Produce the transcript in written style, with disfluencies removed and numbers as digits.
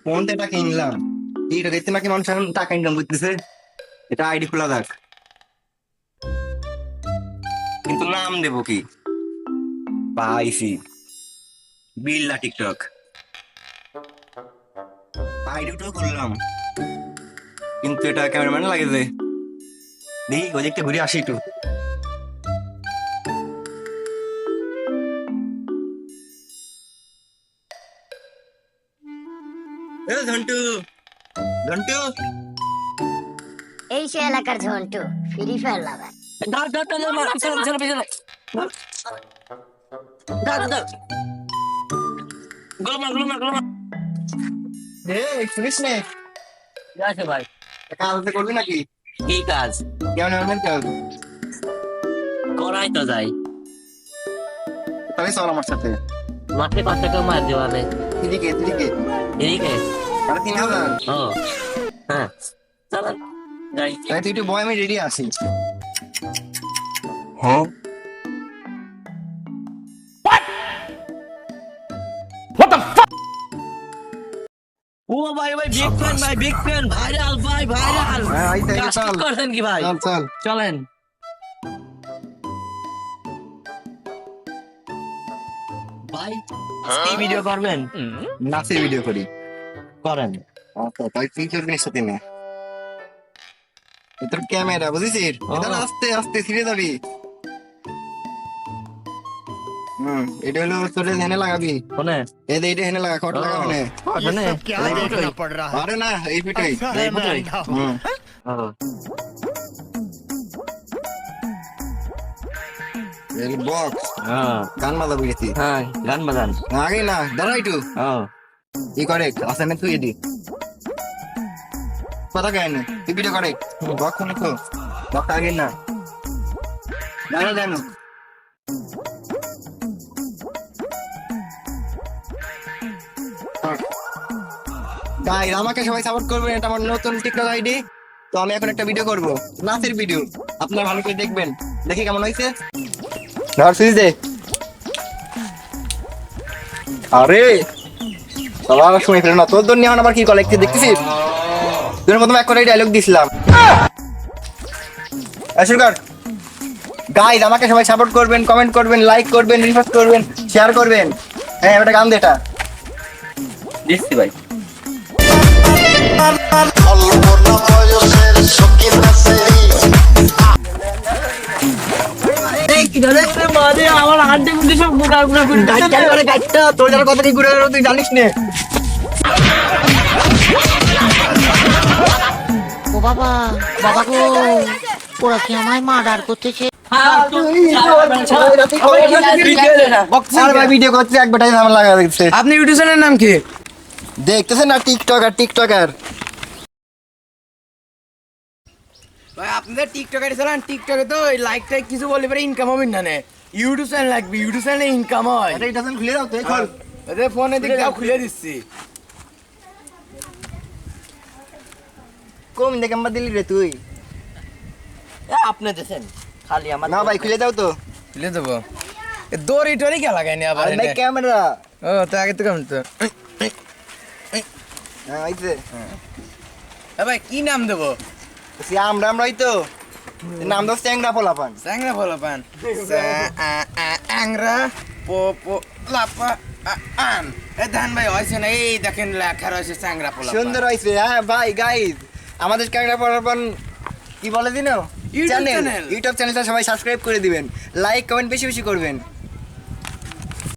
Phone তো এটা কিনলাম, এটা দেখতে নাকি মানুষ এখন টাকা ইনকাম করতেছে। এটা আইডি খোলা যাক, কিন্তু নাম দেবো কি? পাইছি, বিল্লা টিকটক। আইডিটাও করলাম, কিন্তু এটা ক্যামেরাম্যান লাগে যে। দেখি ওই দিকটা ঘুরে আসি একটু। এ ঝন্টু, ঝন্টু। এই সে এলাকার ঝন্টু, ফ্রি ফায়ার লাভার। ধর ধর ধর ধর, মার, পিছনে পিছনে পিছনে ধর, ধর ধর গোল মার গোল মার গোল মার। শুনিস নে, ঠিক আছে ভাই। কাজ তো করবি নাকি? কি কাজ? ক্যামেরাম্যান কাজ। করাই তো যাই। তাহলে চল আমার সাথে। মাঠে 5 টাকা মার দেওয়ালে। এদিকে এদিকে। এদিকে? 3,500। ও হ্যাঁ, চলেন যাই। তাই তুই একটু বয়, আমি রেডি আছি। ও ভাই ভাই, বিগ ফ্যান ভাই, বিগ ফ্যান, ভাইরাল ভাই, ভাইরাল। হ্যাঁ, কাজ ঠিক করছেন কি ভাই? চল চল। চলেন। ভাই কি ভিডিও করবেন? নাচের ভিডিও করি। করেন। আচ্ছা, তাই তুই করবি সাথে না? তোর ক্যামেরা বুঝেছিস? এটা না আস্তে আস্তে ছিঁড়ে যাবি। এটা হলো তোর হেনে লাগাবি। কোনে? এই যে এটা হেনে লাগা, কট লাগা মানে। কোনে? क्या देखना पड़ रहा है আরে না, এই পিঠেই। अच्छा है मैं अंधा हूँ। হুম। ও এই বক্স হ্যাঁ গান বাজাবি গেছি। হ্যাঁ, গান বাজান। আগে না, দাঁড়া একটু। ও ই করে আসামে তুই এদি কথা কেন তুই ভিডিও করে বক শুনে তো বক আগে না দাঁড়া জানো। গাইস, আমাকে সবাই সাপোর্ট করবেন, এটা আমার নতুন টিকটক আইডি। তো আমি এখন একটা ভিডিও করব, নাচের ভিডিও। আপনারা ভালো করে দেখবেন, দেখি কেমন হয়েছে। ধর সুইচ দে। আরে সবার শুনে ফেলো না, তোর জন্য এখন আবার কি কল একটু দেখতেছিস? তোর প্রথমে এক করে ডায়লগ দিছিলাম। শুরু কর। গাইস, আমাকে সবাই সাপোর্ট করবেন, কমেন্ট করবেন, লাইক করবেন, রিপোস্ট করবেন, শেয়ার করবেন। হ্যাঁ, একটা গান দে এটা। দিচ্ছি ভাই। আমার হাড্ডি গুড্ডি সব গুড়া গুড়া করে গাইড করে গাইডটা তোর যার কথা কি ঘুরে তুই জানিস না? ও বাবা, বাবা গো, ওরা কি আমায় মার্ডার করতেছে? আর ভাই ভিডিও করতে অ্যাডভার্টাইজ আমার লাগা দিচ্ছে। আপনি ইউটিউব চ্যানেলের নাম কি? দেখতেছেন না, টিকটকার টিকটকার। ভাই আপনাদের টিকটকে চালান, টিকটকে তো লাইক টাইক কিছু বলে পরে ইনকাম হবে না। ইউটিউব চ্যানেল লাগবে, ইউটিউব চ্যানেলে ইনকাম হয়। এটা ডাজন খুলে দাও তো এখন। এদের ফোনে দিক দাও, খুলে দিচ্ছি। কম দেখে আমরা দিলি রে তুই। আপনি দেন খালি আমার না ভাই খুলে দাও তো। খুলে দেবো। দড়ি টরি কে লাগাইনি আবার? আরে ভাই ক্যামেরা। ও তো আগে তো কেমন তো। হ্যাঁ আইছে। ভাই কি নাম দেবো? সে আমরা আমরাই তো। নাম দাও চ্যাংরা পোলাপান। স্যাংরা ফলো পান। অ্যাংরা পো পো লাপা আন। এ ধান ভাই হয়েছে না, এই দেখেন লেখা রয়েছে স্যাংরা ফলো। সুন্দর হইছে। হ্যাঁ ভাই গাইস, আমাদের চ্যাংরা পোলাপান কি বলে দিনো? YouTube channel, channel. ইউটিউব চ্যানেলটা সবাই সাবস্ক্রাইব করে দিবেন, লাইক কমেন্ট বেশি বেশি করবেন।